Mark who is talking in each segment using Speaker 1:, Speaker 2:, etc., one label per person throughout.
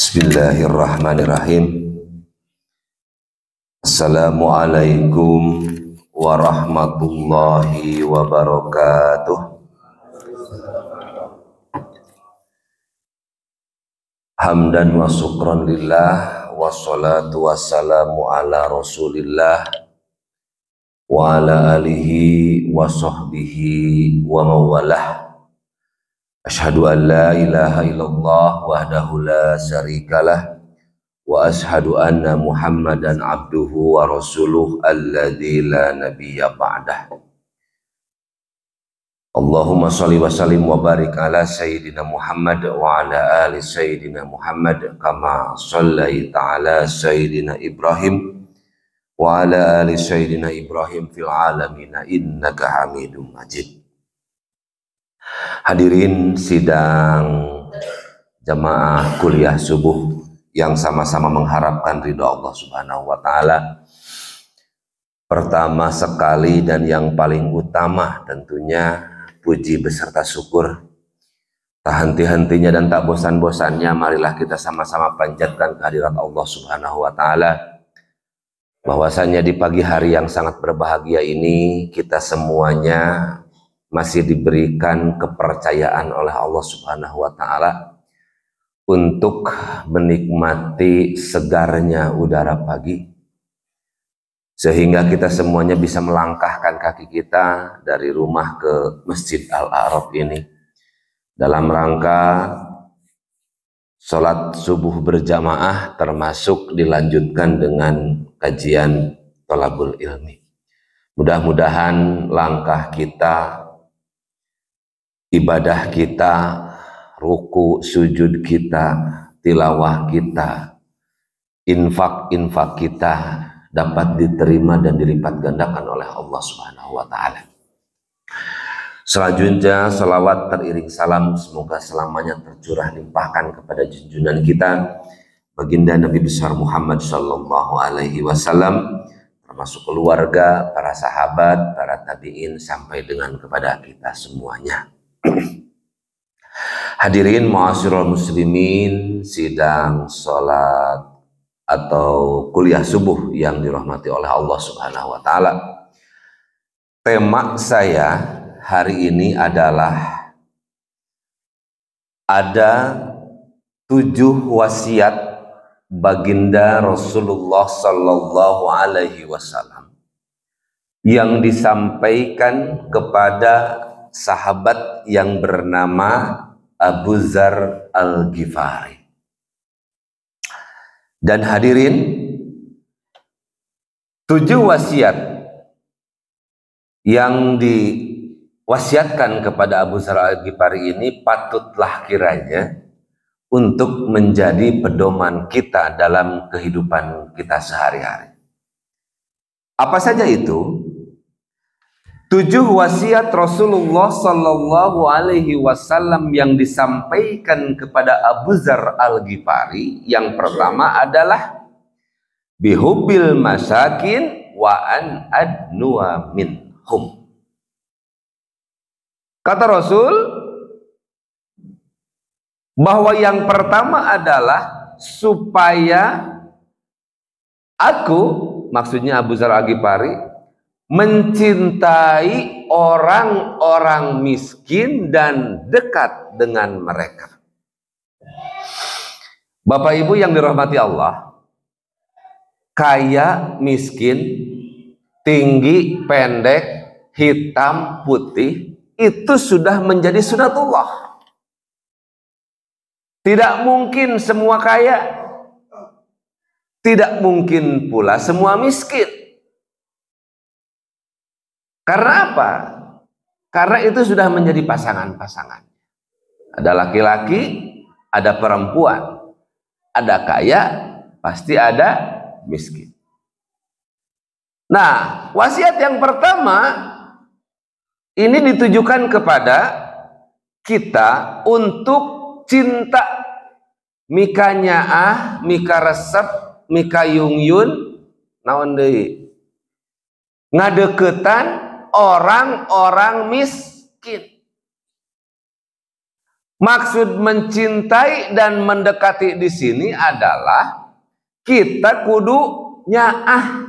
Speaker 1: Bismillahirrahmanirrahim. Assalamualaikum warahmatullahi wabarakatuh. Hamdan wa syukran lillah, wassalatu wassalamu ala rasulillah wa ala alihi wa sahbihi wa mawalah. Asyhadu an la ilaha illallah wahdahu la syarikalah wa asyhadu anna Muhammadan abduhu wa rasuluh alladzi la nabiyya ba'dah. Allahumma shalli wa sallim wa barik ala sayyidina Muhammad wa ala ali sayyidina Muhammad kama shallaita ala sayyidina Ibrahim wa ala ali sayyidina Ibrahim fil alamin innaka Hamidum Majid. Hadirin sidang jamaah kuliah subuh yang sama-sama mengharapkan ridha Allah Subhanahu wa taala. Pertama sekali dan yang paling utama tentunya puji beserta syukur. Tak henti-hentinya dan tak bosan-bosannya marilah kita sama-sama panjatkan kehadirat Allah Subhanahu wa taala. Bahwasanya di pagi hari yang sangat berbahagia ini kita semuanya masih diberikan kepercayaan oleh Allah Subhanahu wa taala untuk menikmati segarnya udara pagi, sehingga kita semuanya bisa melangkahkan kaki kita dari rumah ke Masjid Al-A'raf ini dalam rangka sholat subuh berjamaah, termasuk dilanjutkan dengan kajian thalabul ilmi. Mudah-mudahan langkah kita, ibadah kita, ruku sujud kita, tilawah kita, infak kita dapat diterima dan dilipat gandakan oleh Allah Subhanahu wa taala. Selanjutnya salawat teriring salam semoga selamanya tercurah limpahkan kepada junjungan kita baginda Nabi besar Muhammad sallallahu alaihi wasallam, termasuk keluarga, para sahabat, para tabi'in sampai dengan kepada kita semuanya. Hadirin ma'asyiral muslimin, sidang salat atau kuliah subuh yang dirahmati oleh Allah Subhanahu wa taala. Tema saya hari ini adalah ada 7 wasiat baginda Rasulullah sallallahu alaihi wasallam yang disampaikan kepada sahabat yang bernama Abu Dzar Al-Ghifari. Dan hadirin, 7 wasiat yang diwasiatkan kepada Abu Dzar Al-Ghifari ini patutlah kiranya untuk menjadi pedoman kita dalam kehidupan kita sehari-hari. Apa saja itu? 7 wasiat Rasulullah Sallallahu Alaihi Wasallam yang disampaikan kepada Abu Dzar Al-Ghifari. Yang pertama adalah bihubbil masakin wa an adnuwa minhum. Kata Rasul bahwa yang pertama adalah supaya aku, maksudnya Abu Dzar Al-Ghifari, mencintai orang-orang miskin dan dekat dengan mereka. Bapak Ibu yang dirahmati Allah, kaya, miskin, tinggi, pendek, hitam, putih, itu sudah menjadi sunatullah. Tidak mungkin semua kaya, tidak mungkin pula semua miskin. Karena apa? Karena itu sudah menjadi pasangan-pasangan. Ada laki-laki, ada perempuan, ada kaya, pasti ada miskin. Nah, wasiat yang pertama ini ditujukan kepada kita untuk cinta mika nyaah, mika resep, mika yungyun, naon deui? Ngadeketan orang-orang miskin. Maksud mencintai dan mendekati di sini adalah kita kudu nyaah.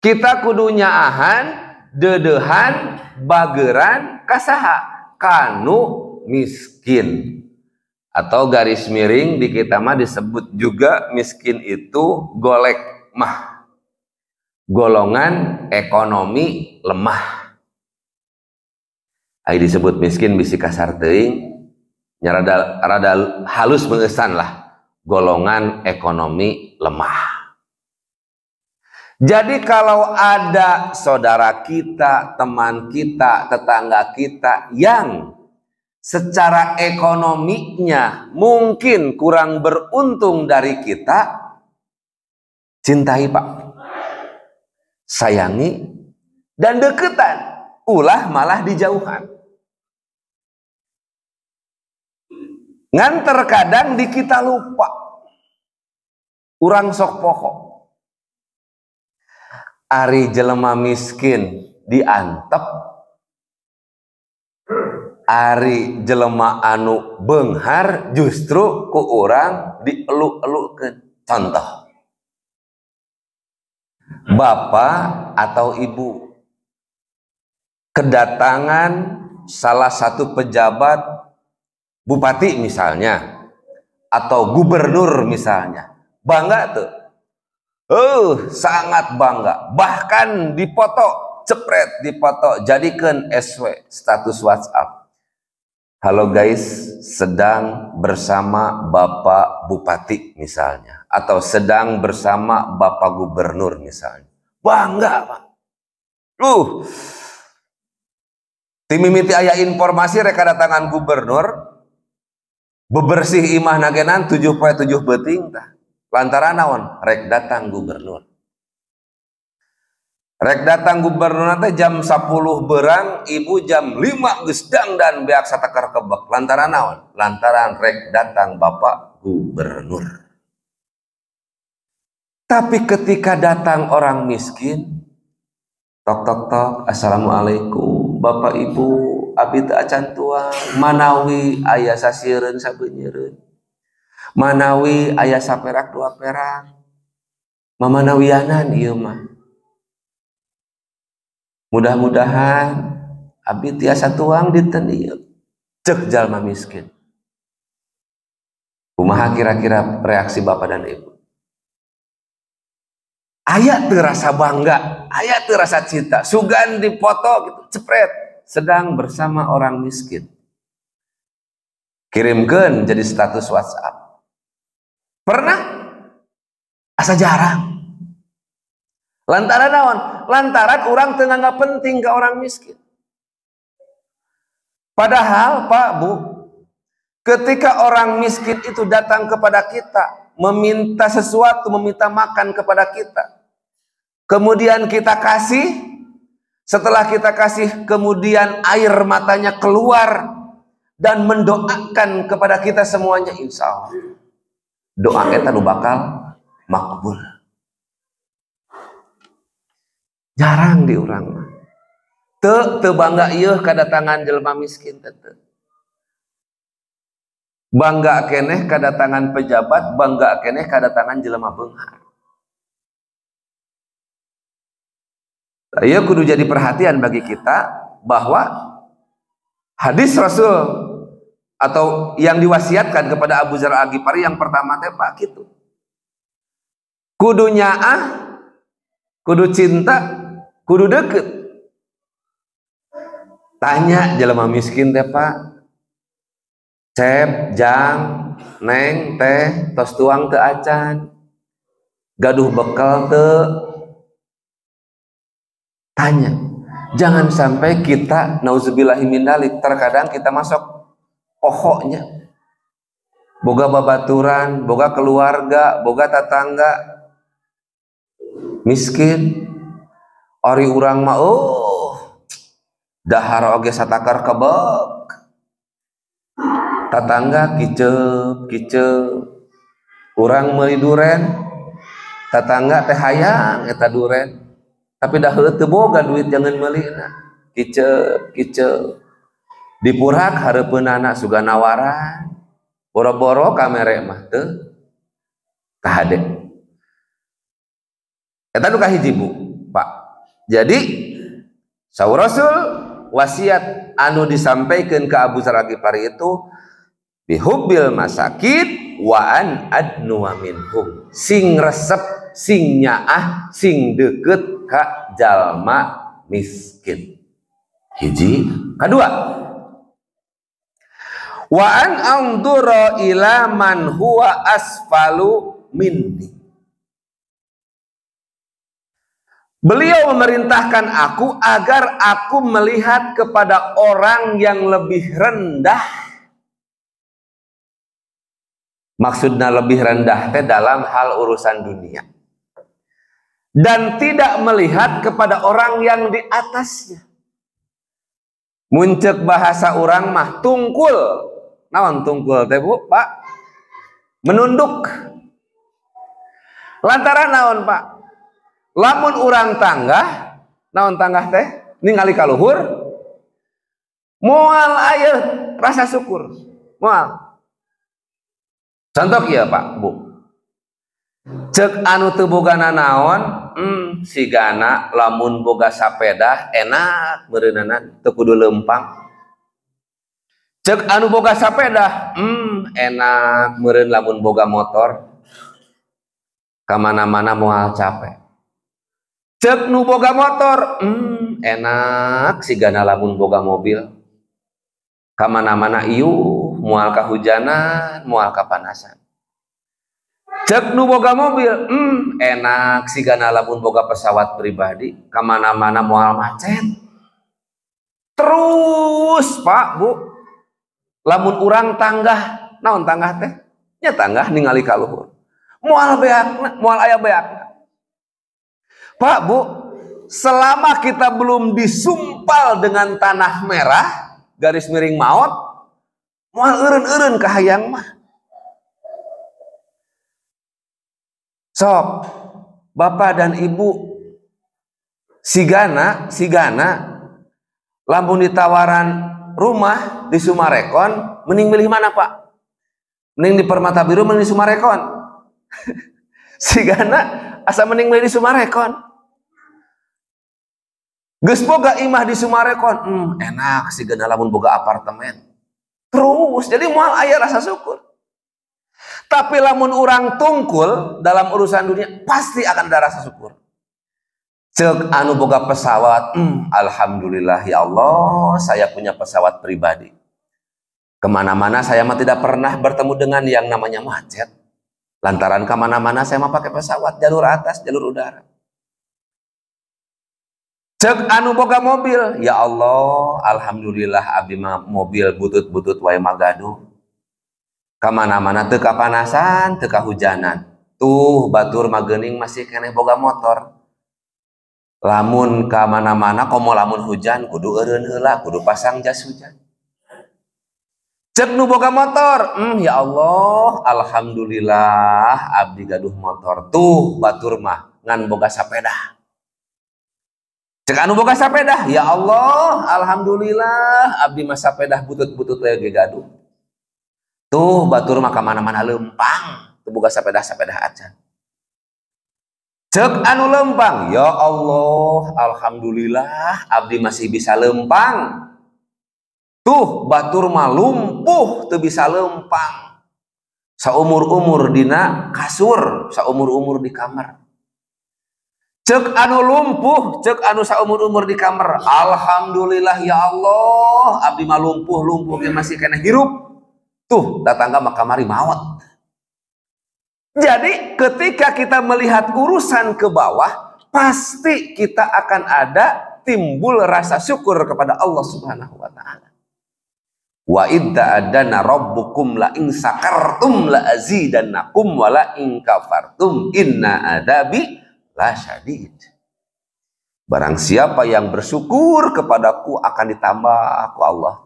Speaker 1: Kita kudu nyaahan, dedehan, bageran, kasaha, kanu miskin. Atau garis miring di kita mah disebut juga miskin itu golek mah. Golongan ekonomi lemah. Ai disebut miskin bisi kasar teuing. Rada halus mengesan lah, golongan ekonomi lemah. Jadi kalau ada saudara kita, teman kita, tetangga kita yang secara ekonominya mungkin kurang beruntung dari kita, cintai Pak, sayangi, dan deketan, ulah malah dijauhan. Ngan terkadang di kita lupa urang sok poho ari jelema miskin diantep, ari jelema anu beunghar justru ku urang dielu-elukeun. Contoh, bapak atau ibu kedatangan salah satu pejabat, bupati misalnya, atau gubernur misalnya, bangga tuh, sangat bangga, bahkan dipoto, cepret dipoto, jadikan SW, status WhatsApp. Halo guys, sedang bersama Bapak Bupati misalnya, atau sedang bersama Bapak Gubernur misalnya, bangga Pak. Timimiti aya informasi reka datangan gubernur, bebersih imah nagenan 7.7 beting tah. Lantaran naon? Rek datang gubernur. Rek datang gubernur teh jam 10 berang, ibu jam 5 geus dan beak satakar kebek. Lantaran naon? Lantaran rek datang Bapak Gubernur. Tapi ketika datang orang miskin, tok tok tok, assalamualaikum Bapak Ibu, abdi teu acan tuang, manawi aya sasiereun sabeunyereun, manawi aya saperak dua perak, mamanawianan ieu mah. Mudah-mudahan abdi tiasa tuang dinten ieu. Cek jalma miskin. Kumaha kira-kira reaksi Bapak dan Ibu? Aya teu rasa bangga, aya teu rasa cinta, sugan dipoto gitu, cepret, sedang bersama orang miskin. Kirimkeun jadi status WhatsApp. Pernah? Asa jarang. Lantaran naon? Lantaran orang teu nganggap penting ke orang miskin. Padahal Pak Bu, ketika orang miskin itu datang kepada kita, meminta sesuatu, meminta makan kepada kita, kemudian kita kasih, setelah kita kasih kemudian air matanya keluar dan mendoakan kepada kita semuanya, insya Allah doa kita nu bakal makbul. Jarang di urang mah teu bangga ieu kadatangan jelema miskin teu. Bangga keneh kadatangan pejabat, bangga keneh kadatangan jelema beunghar. Ieu kudu jadi perhatian bagi kita bahwa hadis Rasul atau yang diwasiatkan kepada Abu Dzar Al-Ghifari yang pertama teh Pak kitu. Kudu nyaah, kudu cinta, kudu deket. Tanya jelema miskin teh Pak, cep, jang, neng, teh, tos tuang teu acan, gaduh bekal teu. Tanya, jangan sampai kita nauzubillahi min dzalik, terkadang kita masuk pokoknya, boga babaturan, boga keluarga, boga tetangga miskin, ori urang mah dahar oge satakar kebek, tetangga kiceup, urang meuli duren, tetangga teh hayang eta duren, tapi dah teu boga duit jangan meulina, kiceup. Dipurak hareupeun anak suga nawaran boro-boro kamere mah teu kahade. Eta nu kahiji Bu, Pak. Jadi saur Rasul wasiat anu disampaikan ke Abu Dzar Al-Ghifari itu bihubbil masakit wa an adnuwa minhum, sing resep, sing nyaah, sing deket ka jalma miskin. Hiji. Kedua, wa an anzura ila man huwa asfalu minni. Beliau memerintahkan aku agar aku melihat kepada orang yang lebih rendah. Maksudnya lebih rendah teh dalam hal urusan dunia. Dan tidak melihat kepada orang yang di atasnya. Muncul bahasa orang mah tungkul. Naon tungkul teh Bu, Pak? Menunduk. Lantaran naon, Pak? Lamun urang tanggah, naon tanggah teh? Ningali ka luhur. Moal aya rasa syukur. Moal. Contoh kieu, Pak, Bu. Cek anu teu bogana naon, sigana lamun boga sapeda enak beureunanan teu kudu leumpang. Cek anu boga sapeda, enak meureun lamun boga motor. Ka mana-mana moal capek. Cek nu boga motor, enak sigana lamun boga mobil. Ka mana-mana ieuh moal kahujanan, moal kapanasan. Cek nu boga mobil, enak sigana lamun boga pesawat pribadi, ka mana-mana moal macet. Terus, Pak, Bu, lamun urang tanggah, naon tanggah teh? Nya tanggah ningali ka luhur. Moal beakna, moal aya beakna. Pak, Bu, selama kita belum disumpal dengan tanah merah, garis miring maut, moal eureun-eureun ka hayang mah. Sok, Bapak dan Ibu, sigana, lamun ditawaran rumah di Sumarekon, mending milih mana, Pak? Mending di Permata Biru, mending di Sumarekon. Sigana, asa mending milih di Sumarekon. Geus boga imah di Sumarekon, enak sigana lamun boga apartemen. Terus, jadi moal aya rasa syukur. Tapi lamun orang tungkul dalam urusan dunia pasti akan ada rasa syukur. Cek anu boga pesawat, alhamdulillah ya Allah, saya punya pesawat pribadi. Kemana-mana saya mah tidak pernah bertemu dengan yang namanya macet. Lantaran kemana-mana saya mah pakai pesawat, jalur atas, jalur udara. Cek anu boga mobil, ya Allah, alhamdulillah abdi mah mobil butut-butut wae magaduh. Kamana-mana teu kapanasan, teu kahujanan. Tuh batur magening masih keneh boga motor. Lamun kamana-mana komo lamun hujan kudu eureun heula, kudu pasang jas hujan. Cek nu boga motor, ya Allah, alhamdulillah abdi gaduh motor. Tuh batur mah ngan boga sapeda. Cek anu boga sapeda, ya Allah, alhamdulillah abdi mah sapeda butut-butut we ge gaduh. Tuh batur mah mana-mana lempang, teu boga sapeda-sapeda acan. Cek anu lempang, ya Allah, alhamdulillah abdi masih bisa lempang. Tuh batur mah lumpuh teu bisa lempang. Saumur-umur dina kasur, saumur-umur di kamar. Cek anu lumpuh, cek anu saumur-umur di kamar. Alhamdulillah ya Allah, abdi mah lumpuh ge masih kena hirup. Tuh, datangga mah kamari maut. Jadi, ketika kita melihat urusan ke bawah, pasti kita akan ada timbul rasa syukur kepada Allah Subhanahu wa taala. Wa idza adana rabbukum la in sakartum la azidannakum wa la in kafartum inna adabi lasyadid. Barang siapa yang bersyukur kepadaku akan ditambah ku Allah.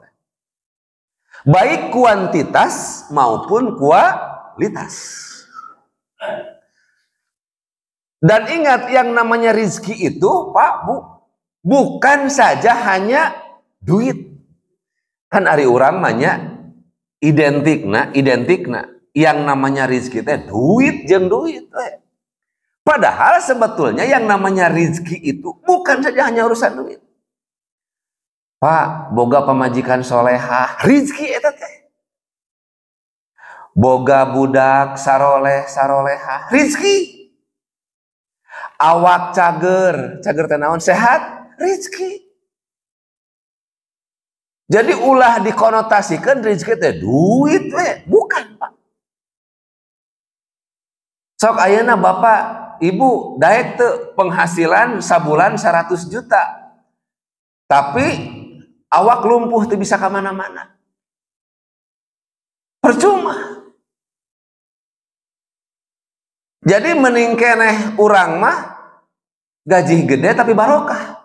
Speaker 1: Baik kuantitas maupun kualitas. Dan ingat yang namanya rizki itu, Pak, Bu, bukan saja hanya duit. Kan ari urang manya identikna yang namanya rizki teh duit jeung duit teh. Padahal sebetulnya yang namanya rizki itu bukan saja hanya urusan duit. Pak, boga pamajikan solehah, rizki eta teh. Boga budak sarolehah, rizki. Awak cager teh naon sehat, rizki. Jadi ulah dikonotasikan rezeki teh duit we, bukan Pak. Sok ayeuna Bapak, Ibu daek teu penghasilan sabulan 100 juta. Tapi awak lumpuh teu bisa kemana-mana. Percuma. Jadi mending keneh urang mah gaji gede tapi barokah.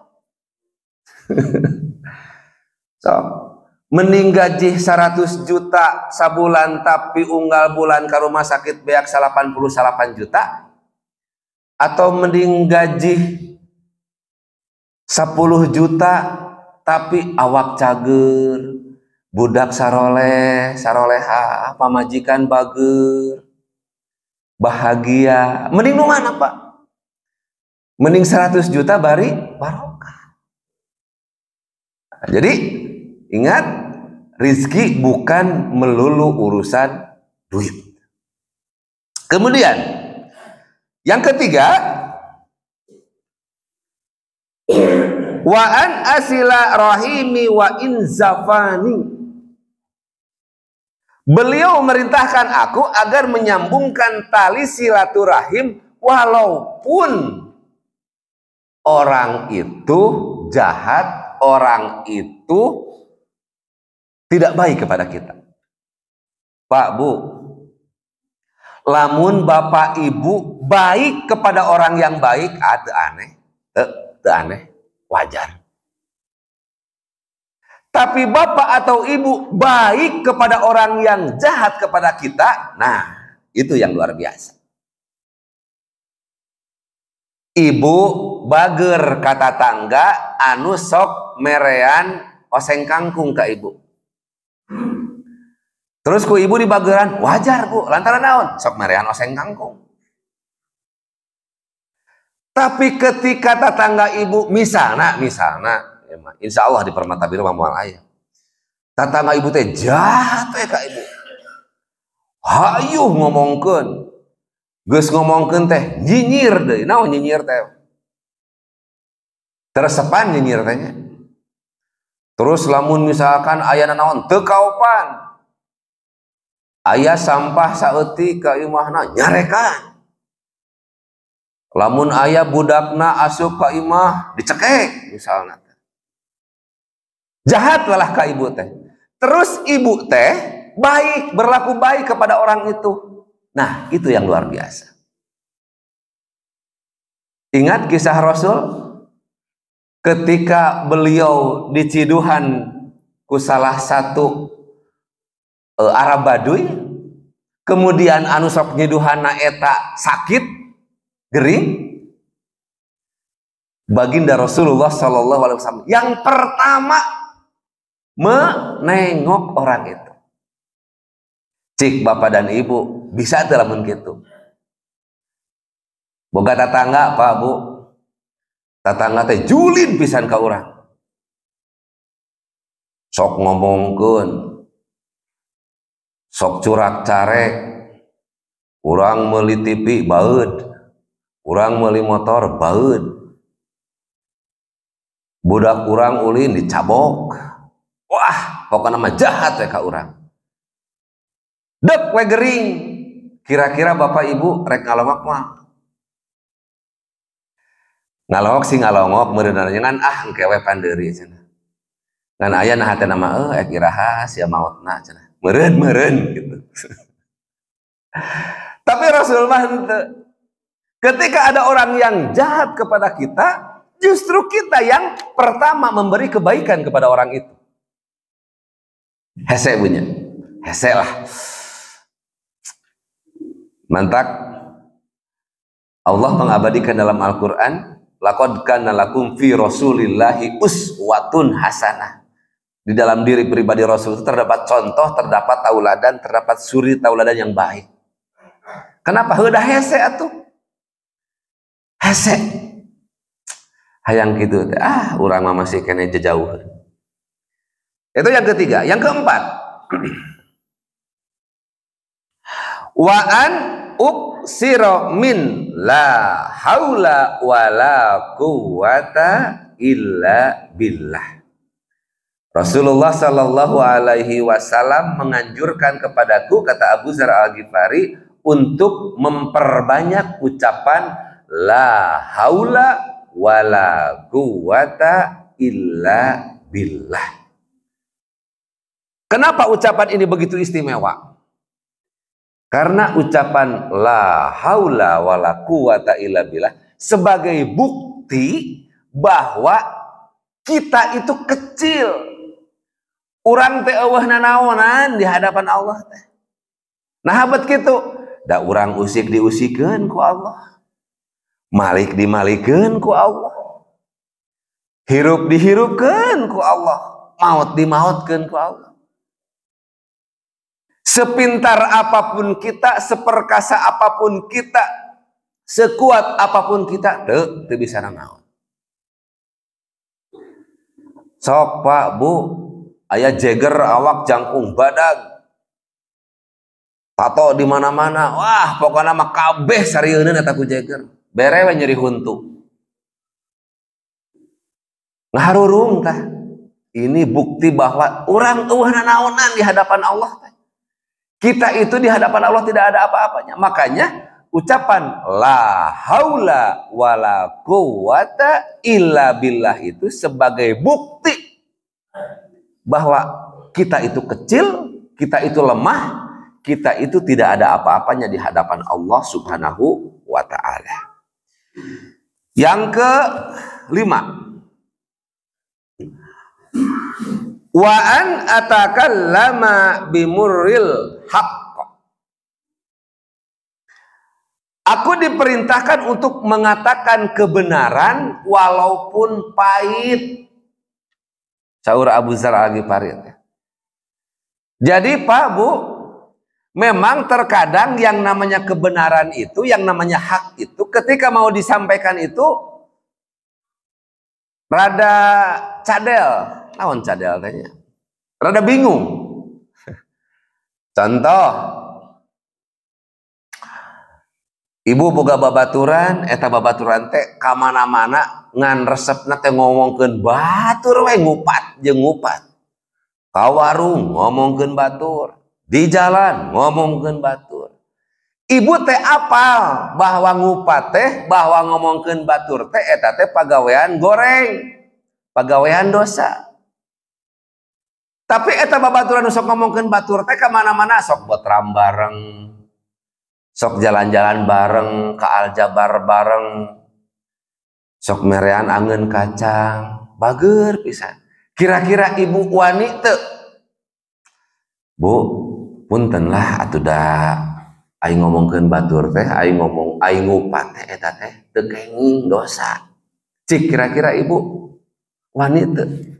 Speaker 1: So, mending gaji 100 juta sabulan tapi unggal bulan ke rumah sakit beak 88 juta, atau mending gaji 10 juta tapi awak cager, budak saroleha, pamajikan bager, bahagia. Mending nu mana Pak? Mending 100 juta bari barokah. Jadi ingat, rizki bukan melulu urusan duit. Kemudian yang ketiga, wa an asila rahimi wa inzafani. Beliau memerintahkan aku agar menyambungkan tali silaturahim walaupun orang itu jahat, orang itu tidak baik kepada kita. Pak, Bu, lamun bapak ibu baik kepada orang yang baik, teu aneh, wajar. Tapi bapak atau ibu baik kepada orang yang jahat kepada kita, nah itu yang luar biasa. Ibu bager kata tangga anu sok merean oseng kangkung ke ibu. Terus ku ibu di bageran, wajar Bu, lantaran naon? Sok merean oseng kangkung. Tapi ketika tetangga ibu, misalnya, insya Allah di Permata Biru mamual aya, tetangga ibu teh jahat teh ka ibu. Hayuh ngomongkeun. Geus ngomongkeun teh nyinyir deui. Naon nyinyir teh? Teresepan nyinyir teh. Terus lamun misalkan aya naon teu kaopan. Aya sampah saeutik ka imahna nyarekan. Lamun aya budakna asup ka imah dicekek misalnya. Jahat lah ka ibu teh. Terus ibu teh baik, berlaku baik kepada orang itu. Nah, itu yang luar biasa. Ingat kisah Rasul ketika beliau diciduhan ku salah satu Arab Baduy, kemudian anu sok nyiduhanna eta sakit, gering. Baginda Rasulullah Shallallahu Alaihi Wasallam yang pertama menengok orang itu. Cik bapak dan ibu bisa lamun gitu. Boga tetangga Pak Bu, tetangga teh julid pisan ka urang. Sok ngomongkeun, sok curak carek, urang meuli TV baeud, urang meuli motor baeud, budak urang ulin dicabok. Wah, pokoknya mah jahat we ka urang. Dek we gering. Kira-kira bapak ibu rek ngalongok mah. Ngalongok sih ngalongok meureunna ngan engke we pandeuri cenah. Ngan aya nah hate nama ek iraha sia mautna cenah. Meureun gitu. Tapi Rasul mah henteu. Ketika ada orang yang jahat kepada kita, justru kita yang pertama memberi kebaikan kepada orang itu. Hese punya. Hese lah. Mantak Allah mengabadikan dalam Al-Quran, laqad kana lakum fi rasulillahi uswatun hasanah. Di dalam diri pribadi Rasul itu terdapat contoh, terdapat tauladan, terdapat suri tauladan yang baik. Kenapa? Heudah hese atuh. Hese. Hayang gitu. Urang mah masih kene jauh. Itu yang ketiga. Yang keempat. Wa an uksiro min la haula wala quwata illa billah. Rasulullah Shallallahu Alaihi Wasallam menganjurkan kepadaku, kata Abu Dzar Al-Ghifari, untuk memperbanyak ucapan la haula wala quwata illa billah. Kenapa ucapan ini begitu istimewa? Karena ucapan la haula wala quwata illa billah sebagai bukti bahwa kita itu kecil. Urang teh eueuh nanaonan di hadapan Allah teh. Nah habat kitu, da urang usik diusikeun ku Allah. Malik dimalikeun ku Allah. Hirup dihirupkeun ku Allah. Maut dimautkeun ku Allah. Sepintar apapun kita, seperkasa apapun kita, sekuat apapun kita, teu bisa nanaon. Sok Pak, Bu, aya jeger awak jangkung badag. Tato di mana-mana. Wah, pokoknya mah kabeh sarieun eta ku jeger. Bere we nyeri huntu. Ngaharurung tah. Ini bukti bahwa urang eueuh nanaonan di hadapan Allah teh. Kita itu di hadapan Allah tidak ada apa-apanya. Makanya ucapan la haula wala quwata illa billah itu sebagai bukti bahwa kita itu kecil, kita itu lemah, kita itu tidak ada apa-apanya di hadapan Allah Subhanahu wa ta'ala. Yang kelima, wa an atakallama bimurril haqq. Aku diperintahkan untuk mengatakan kebenaran walaupun pahit. Saur Abu Dzar Al-Ghifari. Jadi Pak, Bu, memang terkadang yang namanya kebenaran itu, yang namanya hak itu, ketika mau disampaikan itu rada cadel. Naon cadel tanya? Rada bingung. Contoh, ibu boga babaturan, eta babaturan teh kamana-mana ngan resepna teh ngomongkeun batur we ngupat jeung ngupat. Ka warung ngomongkeun batur, di jalan ngomongkeun batur. Ibu teh apal bahwa ngupat teh, bahwa ngomongkeun batur teh eta teh pagawean goreng, pagawean dosa. Tapi eta babaturan sok ngomongkeun batur teh ka mana-mana, sok botram bareng, sok jalan-jalan bareng, ka aljabar bareng, sok merean angeun kacang, bager pisan. Kira-kira ibu wani teu? Bu, punten lah atuh da aing ngomongkeun batur teh, aing ngomong aing ngupat teh eta teh teu kenging dosa. Cik kira-kira ibu wani teu?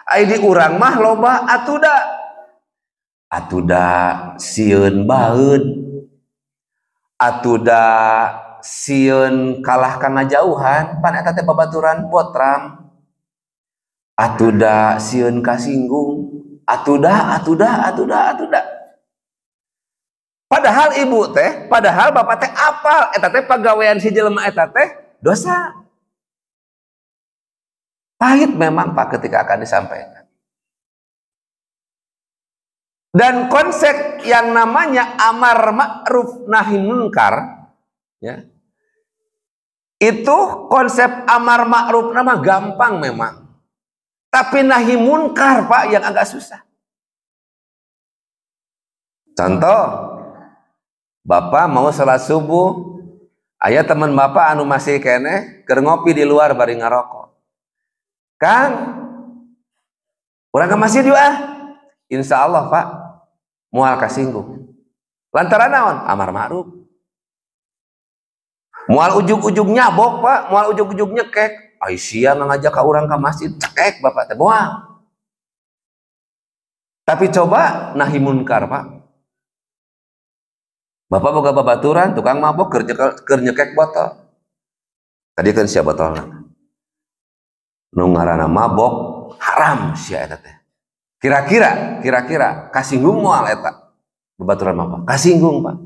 Speaker 1: Ai di urang mah loba atuda sieun baeud, atuda sieun kalah kana jauhan, pan eta teh babaturan botram, atuda sieun kasinggung, atuda. Padahal ibu teh, padahal bapak teh apal eta teh pagawean si jelema eta teh dosa. Pahit memang Pak ketika akan disampaikan. Dan konsep yang namanya amar ma'ruf nahi munkar, ya, itu konsep amar ma'ruf nama gampang memang. Tapi nahi munkar Pak yang agak susah. Contoh, Bapak mau salat subuh, aya teman Bapak anu masih kene keur ngopi di luar bari ngarokok. Kang, urang ke masjid yuk Insya Allah Pak, moal kasinggung. Lantaran naon? Amar ma'ruf. Moal ujug-ujug nyabok Pak, moal ujug-ujug nyekek. Aisyah ngajak ka urang ke masjid, cekek Bapak teh moal. Tapi coba nahi munkar, Pak. Bapak boga babaturan, tukang mabok keur nyekek botol. Tadi kan sia botol. Nu ngaranna mabok haram sia eta teh. Kira-kira kasinggung moal eta babaturan mabok. Kasinggung, Pak.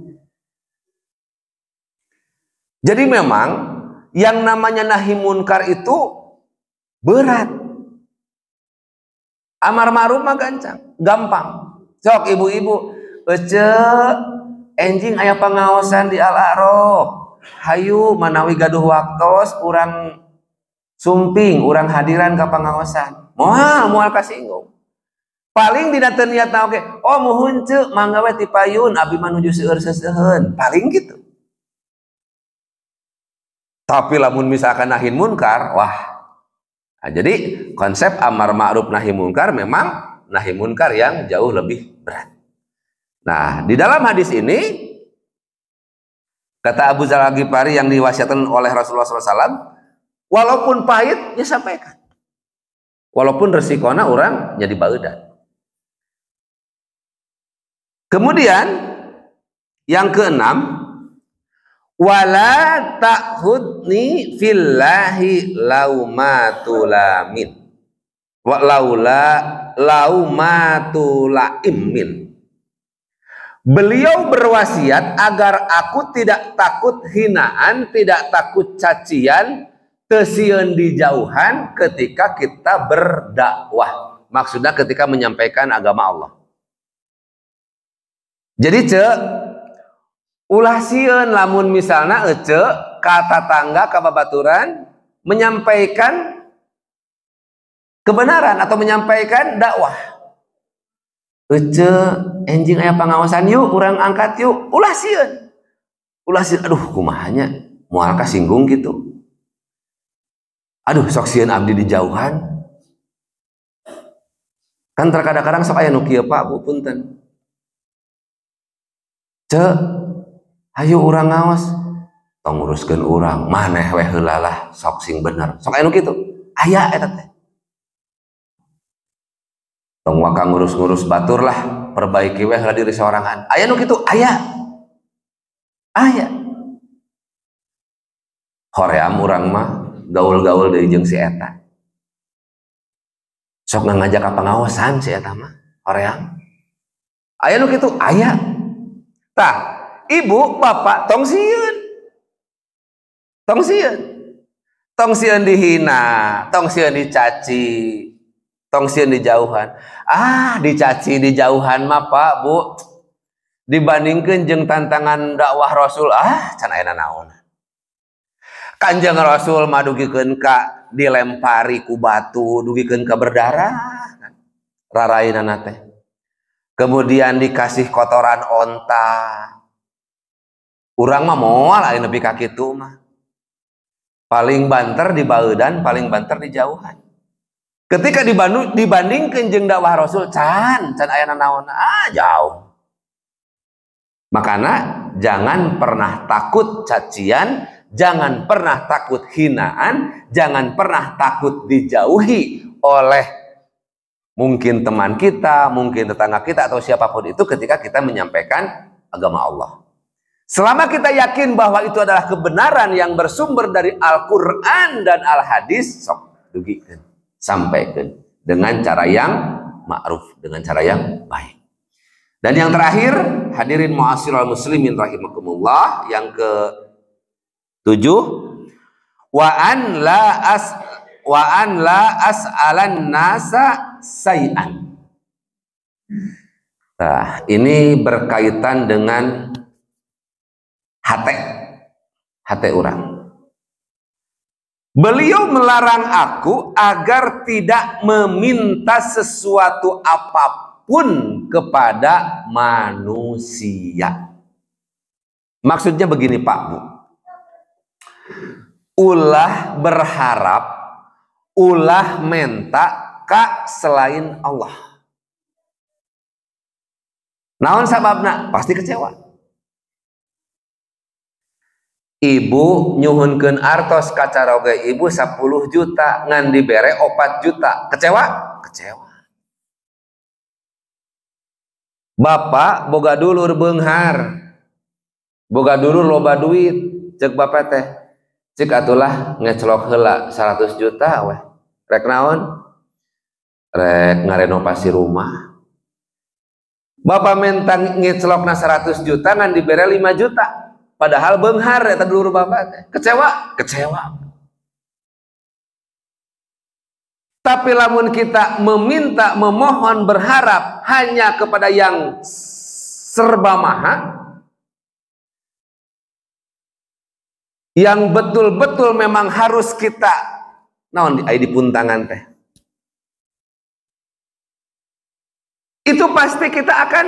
Speaker 1: Jadi memang yang namanya nahi munkar itu berat. Amar ma'ruf mah gampang. Sok ibu-ibu, enjing aya pangaosan di Al-A'raf. Hayu manawi gaduh waktos urang sumping, urang hadiran ka pangaosan. Moal kasinggung. Paling dina teu niatna oge, oh muhun ceuk mangga we ti payun abdi manuju seueur-seueun. Paling gitu. Tapi lamun misalkan nahi munkar, wah. Nah, jadi konsep amar ma'ruf nahi munkar memang nahi munkar yang jauh lebih berat. Nah, di dalam hadis ini kata Abu Dzar Al-Ghifari yang diwasiatkan oleh Rasulullah SAW, walaupun pahit ya sampaikan. Walaupun resikona orang jadi baeudan. Kemudian yang keenam, wala ta'khudni fillahi laumatulamin wa laumatulaimin. Beliau berwasiat agar aku tidak takut hinaan, tidak takut cacian, teu sieun dijauhan ketika kita berdakwah. Maksudnya ketika menyampaikan agama Allah. Jadi ulah sieun lamun misalna ka tatangga ka babaturan menyampaikan kebenaran atau menyampaikan dakwah. Enjing aya pangawasan yuk, urang angkat yuk, ulah sieun. Aduh kumahanya moal kasinggung gitu. Aduh sok sieun abdi dijauhan. Kan terkadang-kadang sok aya nu kieu Pak, Bu punten. Hayu urang ngaos, tong nguruskeun urang, maneh we heula lah, sok sing bener. Sok aya nu kitu. Aya eta teh. Tong waka ngurus-ngurus batur lah, perbaiki we heula diri sorangan. Aya nu kitu, aya. Hoream urang mah gaul-gaul deui jeung si eta. Sok ngajak ka pangaosan si eta mah, hoream. Aya nu kitu, aya. Tah, ibu, bapak, tong sieun dihina, tong sieun dicaci, tong sieun dijauhan. Dicaci dijauhan mah Pak, Bu, dibandingkeun jeung tantangan dakwah Rasul, can aya naon. Kanjeng Rasul mah dugikeun ka dilempari ku batu, dugikeun ka berdarah rarainana teh. Kemudian dikasih kotoran onta. Urang mah moal aya nepi ka kitu mah. Paling banter di baeudan, paling banter di jauhan. Ketika dibandingkeun jeung dakwah Rasul, can aya nanaonna, jauh. Makanya jangan pernah takut cacian, jangan pernah takut hinaan, jangan pernah takut dijauhi oleh mungkin teman kita, mungkin tetangga kita atau siapapun itu ketika kita menyampaikan agama Allah. Selama kita yakin bahwa itu adalah kebenaran yang bersumber dari Al-Quran dan Al-Hadis, sok dugikeun, sampaikan dengan cara yang ma'ruf, dengan cara yang baik. Dan yang terakhir, hadirin mu'asyiral muslimin rahimakumullah, yang ke-7, wa an la as'alan nasa say'an. Nah, ini berkaitan dengan hate orang. Beliau melarang aku agar tidak meminta sesuatu apapun kepada manusia. Maksudnya begini Pak, Bu. Ulah berharap, ulah minta selain Allah. Naon sababna? Pasti kecewa. Ibu nyuhunkeun artos kacaroge ibu 10 juta ngan dibere 4 juta. Kecewa? Kecewa. Bapak boga dulur beunghar, boga dulur loba duit, cek bapak teh, cek atulah ngeclok heula 100 juta weh, rek naon? Rek ngarenovasi rumah. Bapak minta ngeclokna 100 juta ngan dibere 5 juta, padahal beunghar eta dulur bapak teh. Kecewa? Kecewa. Tapi lamun kita meminta, memohon, berharap hanya kepada yang serba maha, yang betul-betul memang harus kita naon di puntangan teh, itu pasti kita akan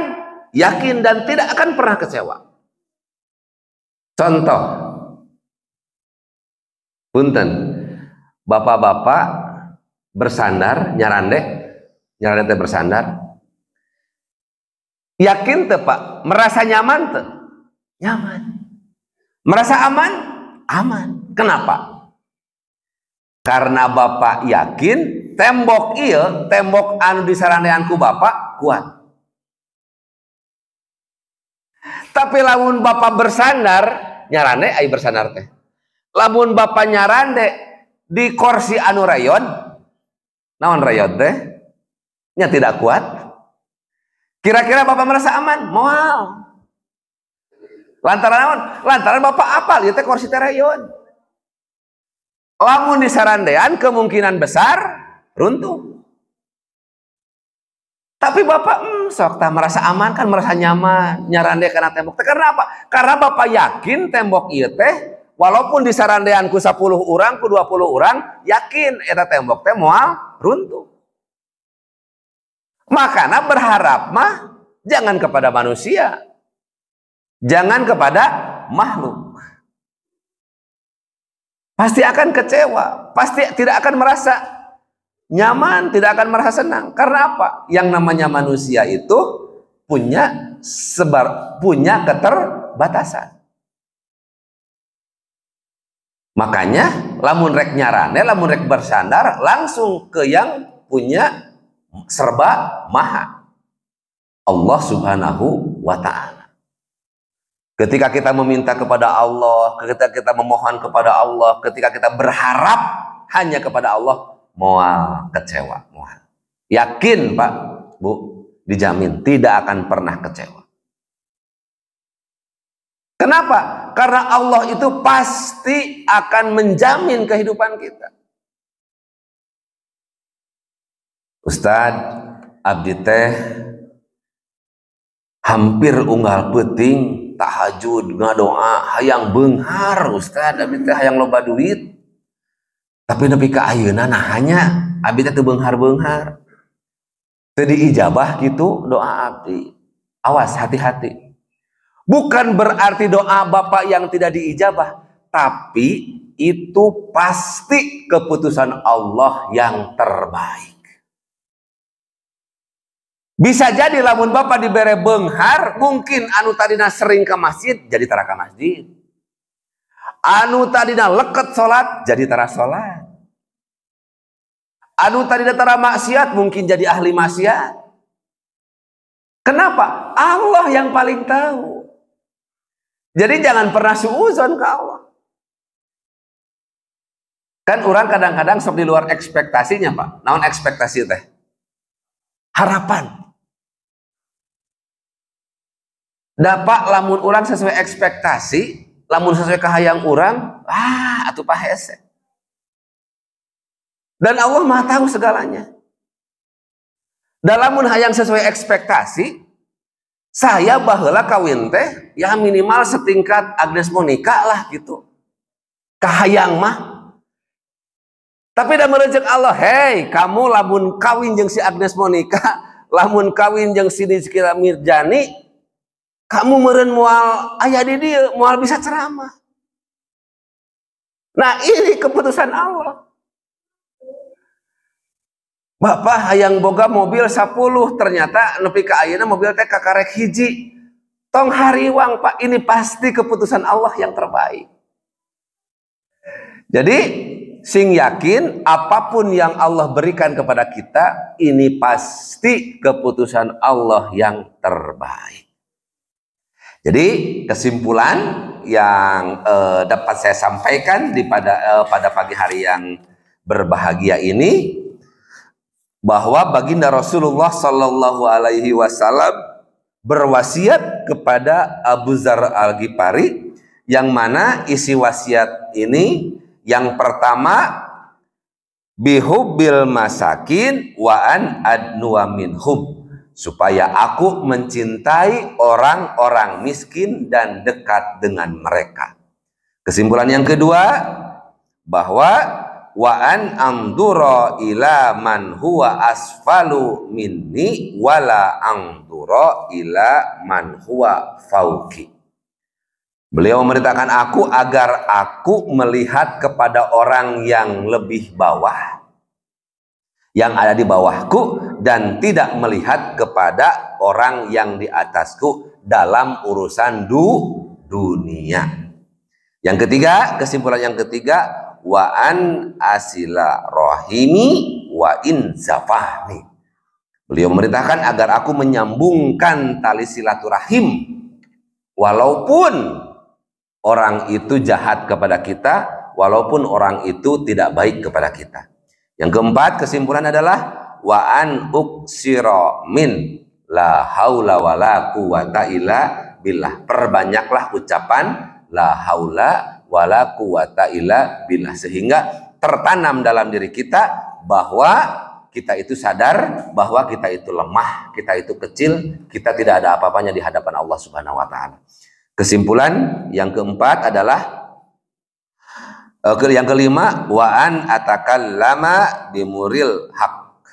Speaker 1: yakin dan tidak akan pernah kecewa. Contoh, punten, bapak-bapak bersandar, nyarande teh bersandar, yakin teh Pak, merasa nyaman teh? Nyaman. Merasa aman? Aman. Kenapa? Karena bapak yakin tembok ieu, tembok anu disarandean ku bapak kuat. Tapi lamun bapak bersandar, nyarande ai bersandar teh. Lamun bapak nyarande di kursi anu rayon, naon rayon teh? Nya tidak kuat. Kira-kira bapak merasa aman? Moal. Lantaran naon? Lantaran bapak apal ieu teh kursi teh rayon. Lamun disarandean kemungkinan besar runtuh. Tapi bapak sok tah merasa aman kan, merasa nyaman nyarande kana tembok teh. Karena apa? Karena bapak yakin tembok ieu teh walaupun disarandean ku 10 urang, ku 20 urang, yakin eta tembok teh moal runtuh. Makanya berharap mah jangan kepada manusia, jangan kepada makhluk. Pasti akan kecewa, pasti tidak akan merasa nyaman, tidak akan merasa senang. Karena apa? Yang namanya manusia itu punya keterbatasan. Makanya lamun rek nyarane, lamun rek bersandar langsung ke yang punya serba maha, Allah Subhanahu wa ta'ala. Ketika kita meminta kepada Allah, ketika kita memohon kepada Allah, ketika kita berharap hanya kepada Allah, moal kecewa, moal. Yakin Pak, Bu, dijamin tidak akan pernah kecewa. Kenapa? Karena Allah itu pasti akan menjamin kehidupan kita. Ustadz, abdi teh hampir unggal peuting tahajud ngadoa hayang beunghar Ustadz, abdi teh hayang loba duit. Tapi nepi ka ayeuna nah hanya abdi teh teu beunghar-beunghar. Teu diijabah gitu doa abdi. Awas, hati-hati. Bukan berarti doa Bapak yang tidak diijabah, tapi itu pasti keputusan Allah yang terbaik. Bisa jadi lamun Bapak dibere beunghar, mungkin anu tadina sering ke masjid jadi tara ka masjid. Anu tadina leket salat jadi tara salat. Anu tadina tara maksiat mungkin jadi ahli maksiat. Kenapa? Allah yang paling tahu. Jadi jangan pernah suuzon ke Allah. Kan orang kadang-kadang sok di luar ekspektasinya Pak. Naon ekspektasi teh? Harapan. Dapat lamun orang sesuai ekspektasi, lamun sesuai kahayang orang, atuh Pak hese. Dan Allah Maha tahu segalanya. Dan lamun hayang sesuai ekspektasi, saya baheula kawin teh ya minimal setingkat Agnes Monica lah gitu. Kahayang mah. Tapi da merejek Allah, hei kamu lamun kawin jeung si Agnes Monica, lamun kawin jeung si Rizky Mirjani, kamu meureun moal aya di dieu, moal bisa ceramah. Nah, ini keputusan Allah. Bapak hayang boga mobil 10, ternyata nepi ka ayeuna mobil teh kakarek hiji. Tong hariwang Pak, ini pasti keputusan Allah yang terbaik. Jadi sing yakin apapun yang Allah berikan kepada kita ini pasti keputusan Allah yang terbaik. Jadi kesimpulan yang dapat saya sampaikan pada pagi hari yang berbahagia ini, bahwa baginda Rasulullah Sallallahu Alaihi Wasallam berwasiat kepada Abu Dzar Al-Ghifari, yang mana isi wasiat ini yang pertama, bihubbil masakin wa an adnuwa minhum, supaya aku mencintai orang-orang miskin dan dekat dengan mereka. Kesimpulan yang kedua, bahwa wa an amdura ila man huwa asfalu minni wala amdura ila man huwa fauqi. Beliau memerintahkan aku agar aku melihat kepada orang yang lebih bawah, yang ada di bawahku, dan tidak melihat kepada orang yang di atasku dalam urusan dunia. Yang ketiga, kesimpulan yang ketiga, wa an asila rohimi wa in zafahni. Beliau memerintahkan agar aku menyambungkan tali silaturahim walaupun orang itu jahat kepada kita, walaupun orang itu tidak baik kepada kita. Yang keempat, kesimpulan adalah wa an uksira min la haula wala quwata illa billah. Perbanyaklah ucapan la haula wala quwata illa billah, sehingga tertanam dalam diri kita bahwa kita itu sadar bahwa kita itu lemah, kita itu kecil, kita tidak ada apa-apanya di hadapan Allah Subhanahu wa taala. Kesimpulan yang keempat adalah yang kelima, wa an atakallama bimuril haq.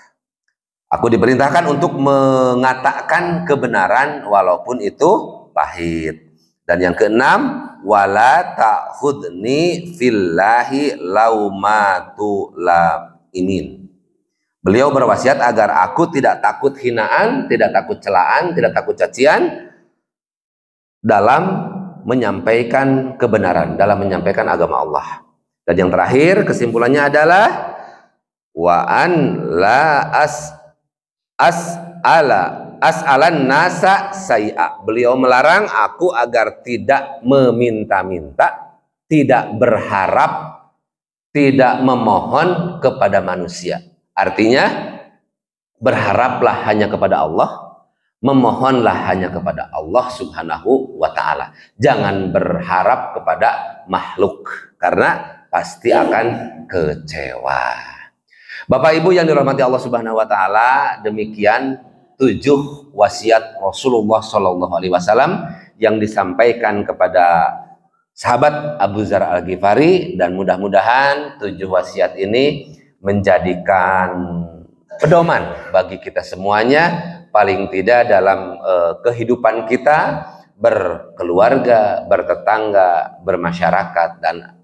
Speaker 1: Aku diperintahkan untuk mengatakan kebenaran walaupun itu pahit. Dan yang keenam, wala ta'khudni fillahi laumatu laimin. Beliau berwasiat agar aku tidak takut hinaan, tidak takut celaan, tidak takut cacian dalam menyampaikan kebenaran, dalam menyampaikan agama Allah. Dan yang terakhir, kesimpulannya adalah wa an la as'alan nasa say'a. Beliau melarang aku agar tidak meminta-minta, tidak berharap, tidak memohon kepada manusia. Artinya, berharaplah hanya kepada Allah, memohonlah hanya kepada Allah Subhanahu wa ta'ala. Jangan berharap kepada makhluk, karena pasti akan kecewa. Bapak Ibu yang dirahmati Allah Subhanahu wa ta'ala, demikian 7 wasiat Rasulullah Shallallahu Alaihi Wasallam yang disampaikan kepada sahabat Abu Dzar Al-Ghifari, dan mudah-mudahan 7 wasiat ini menjadikan pedoman bagi kita semuanya, paling tidak dalam kehidupan kita berkeluarga, bertetangga, bermasyarakat, dan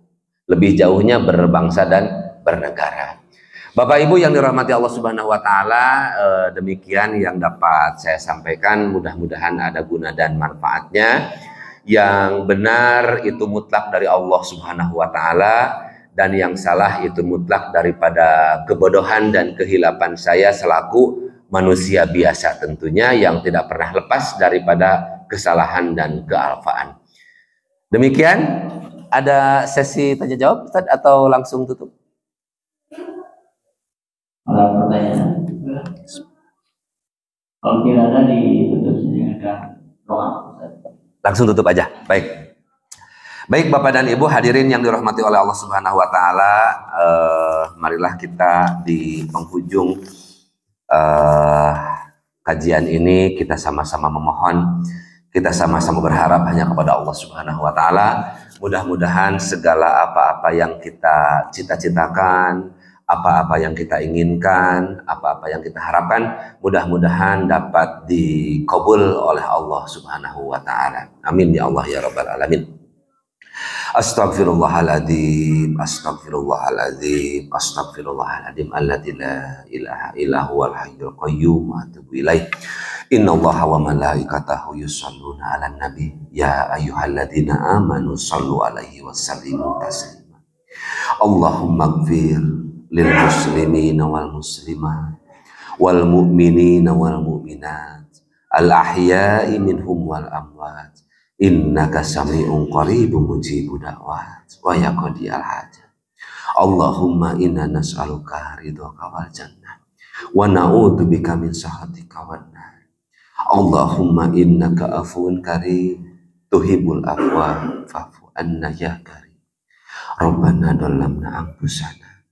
Speaker 1: lebih jauhnya berbangsa dan bernegara. Bapak Ibu yang dirahmati Allah Subhanahu wa taala, demikian yang dapat saya sampaikan, mudah-mudahan ada guna dan manfaatnya. Yang benar itu mutlak dari Allah Subhanahu wa taala, dan yang salah itu mutlak daripada kebodohan dan kehilapan saya selaku manusia biasa tentunya, yang tidak pernah lepas daripada kesalahan dan kealfaan. Demikian, ada sesi tanya jawab Ustaz, atau langsung tutup?
Speaker 2: Ada pertanyaan? Kalau tidak ada, ditutup dengan doa.
Speaker 1: Langsung tutup aja. Baik. Baik Bapak dan Ibu hadirin yang dirahmati oleh Allah Subhanahu wa taala, marilah kita di penghujung kajian ini kita sama-sama memohon, kita sama-sama berharap hanya kepada Allah Subhanahu wa taala. Mudah-mudahan segala apa-apa yang kita cita-citakan, apa-apa yang kita inginkan, apa-apa yang kita harapkan, mudah-mudahan dapat dikabul oleh Allah Subhanahu wa taala. Amin ya Allah ya rabbal alamin. Astaghfirullahaladzim, astaghfirullahaladzim, astaghfirullahaladzim, alladzi la ilaha illa huwal hayyul qayyum wa atubu ilaih. Innallaha wa malaikatahu yusholluna 'alan nabi ya ayyuhalladzina amanu shallu 'alaihi wa sallimu taslima. Allahumma gfir lil muslimin wal muslimat wal mu'minin wal mu'minat al ahya'i minhum wal amwat innaka sami'un qaribun mujibu da'wat wa yaqdi al hajat. Allahumma inna nas'aluka ridhaka wal jannah wa na'udzubika min sakhatika wan nar. Allahumma innaka afuwun karim tuhibbul afwa fa'fu anna ya karim. Rabbana dhalamna anfusana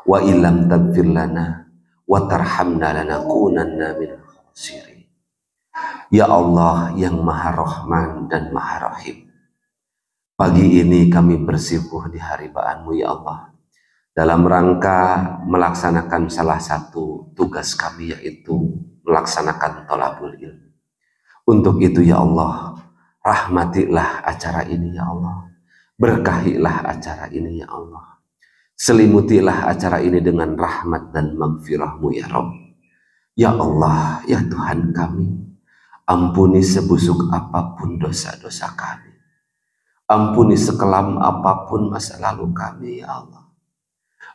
Speaker 1: wa illam taghfir lana wa tarhamna lanakunanna minal khasirin. Ya Allah yang Maha Rahman dan Maha Rahim, pagi ini kami bersimpuh di haribaanmu ya Allah, dalam rangka melaksanakan salah satu tugas kami, yaitu melaksanakan thalabul ilmi. Untuk itu ya Allah, rahmatilah acara ini ya Allah, berkahilah acara ini ya Allah, selimutilah acara ini dengan rahmat dan maghfirahmu ya Rabb. Ya Allah, ya Tuhan kami, ampuni sebusuk apapun dosa-dosa kami, ampuni sekelam apapun masa lalu kami ya Allah,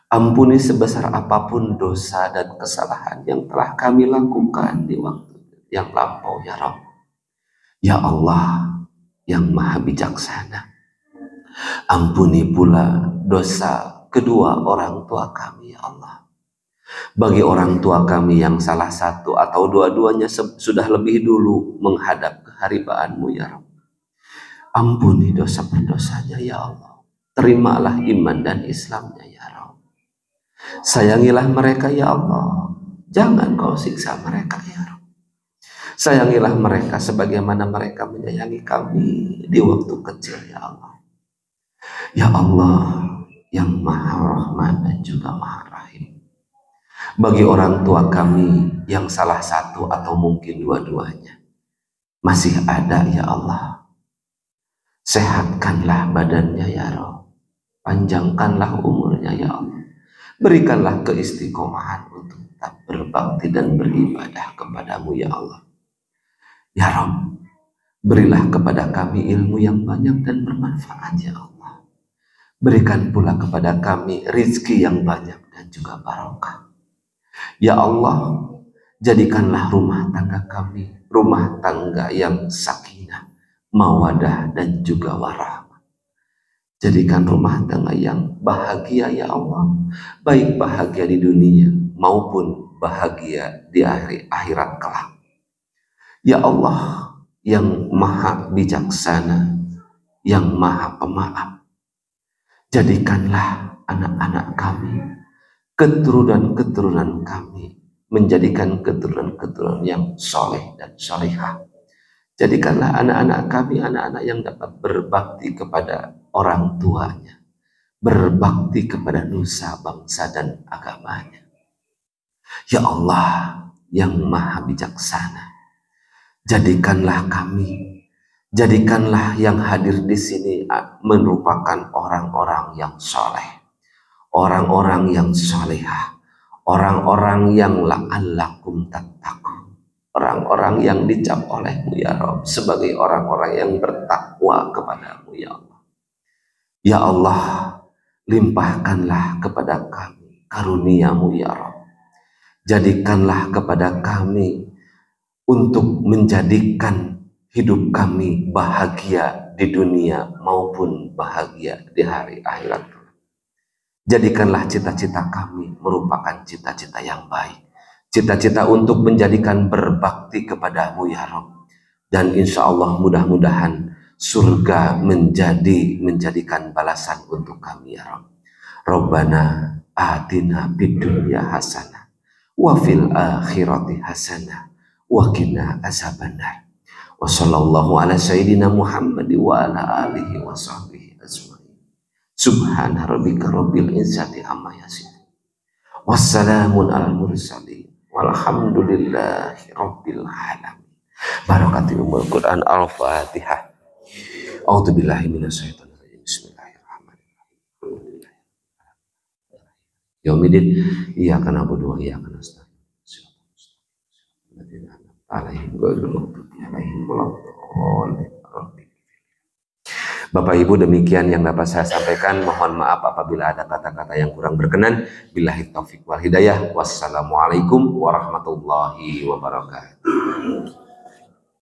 Speaker 1: ampuni sebesar apapun dosa dan kesalahan yang telah kami lakukan di waktu yang lampau ya Rabb. Ya Allah yang Maha Bijaksana, ampuni pula dosa kedua orang tua kami ya Allah. Bagi orang tua kami yang salah satu atau dua-duanya sudah lebih dulu menghadap keharibaanmu ya Rabb, ampuni dosa berdosanya ya Allah. Terimalah iman dan Islamnya ya Rabb. Sayangilah mereka ya Allah, jangan kau siksa mereka ya Rabb. Sayangilah mereka sebagaimana mereka menyayangi kami di waktu kecil ya Allah. Ya Allah yang Maha Rahman dan juga Maha Rahim, bagi orang tua kami yang salah satu atau mungkin dua-duanya masih ada ya Allah, sehatkanlah badannya ya Rabb, panjangkanlah umurnya ya Allah, berikanlah keistiqomahan untuk tetap berbakti dan beribadah kepadamu ya Allah. Ya Rabb, berilah kepada kami ilmu yang banyak dan bermanfaat ya Allah, berikan pula kepada kami rizki yang banyak dan juga barokah. Ya Allah, jadikanlah rumah tangga kami rumah tangga yang sakinah, mawadah dan juga warahmah. Jadikan rumah tangga yang bahagia ya Allah, baik bahagia di dunia maupun bahagia di akhirat kelak. Ya Allah yang Maha Bijaksana, yang Maha Pemaaf, jadikanlah anak-anak kami, keturunan-keturunan kami, menjadikan keturunan-keturunan yang soleh dan solehah. Jadikanlah anak-anak kami anak-anak yang dapat berbakti kepada orang tuanya, berbakti kepada nusa, bangsa dan agamanya. Ya Allah yang Maha Bijaksana, jadikanlah kami, jadikanlah yang hadir di sini merupakan orang-orang yang soleh, orang-orang yang salihah, orang-orang yang la'allakum tattaqun, orang-orang yang dicap olehmu ya Rabb sebagai orang-orang yang bertakwa kepadamu ya Allah. Ya Allah, limpahkanlah kepada kami karuniamu ya Rabb, jadikanlah kepada kami untuk menjadikan hidup kami bahagia di dunia maupun bahagia di hari akhirat. Jadikanlah cita-cita kami merupakan cita-cita yang baik, cita-cita untuk menjadikan berbakti kepadamu ya Rabb, dan insya Allah mudah-mudahan surga menjadikan balasan untuk kami ya Rabb. Rabbana atina fid dunya hasanah wa fil akhirati hasanah wa qina azabannar. Wa sallallahu ala sayyidina Muhammad wa ala alihi wa sahbihi ajmain. Subhana rabbika rabbil izzati amma yasifun, wassalamun alal mursalin, walhamdulillahi rabbil alamin. Barakatul Quran. Al-Fatihah. A'udzubillahi minasyaitonir rajim. Bismillahirrahmanirrahim. Yaumidin iyyaka na'budu wa iyyaka nasta'in. Alaihim ghairil maghdubi alaihim waladdallin. Bapak Ibu, demikian yang dapat saya sampaikan. Mohon maaf apabila ada kata-kata yang kurang berkenan. Billahi taufiq wal hidayah. Wassalamualaikum warahmatullahi wabarakatuh.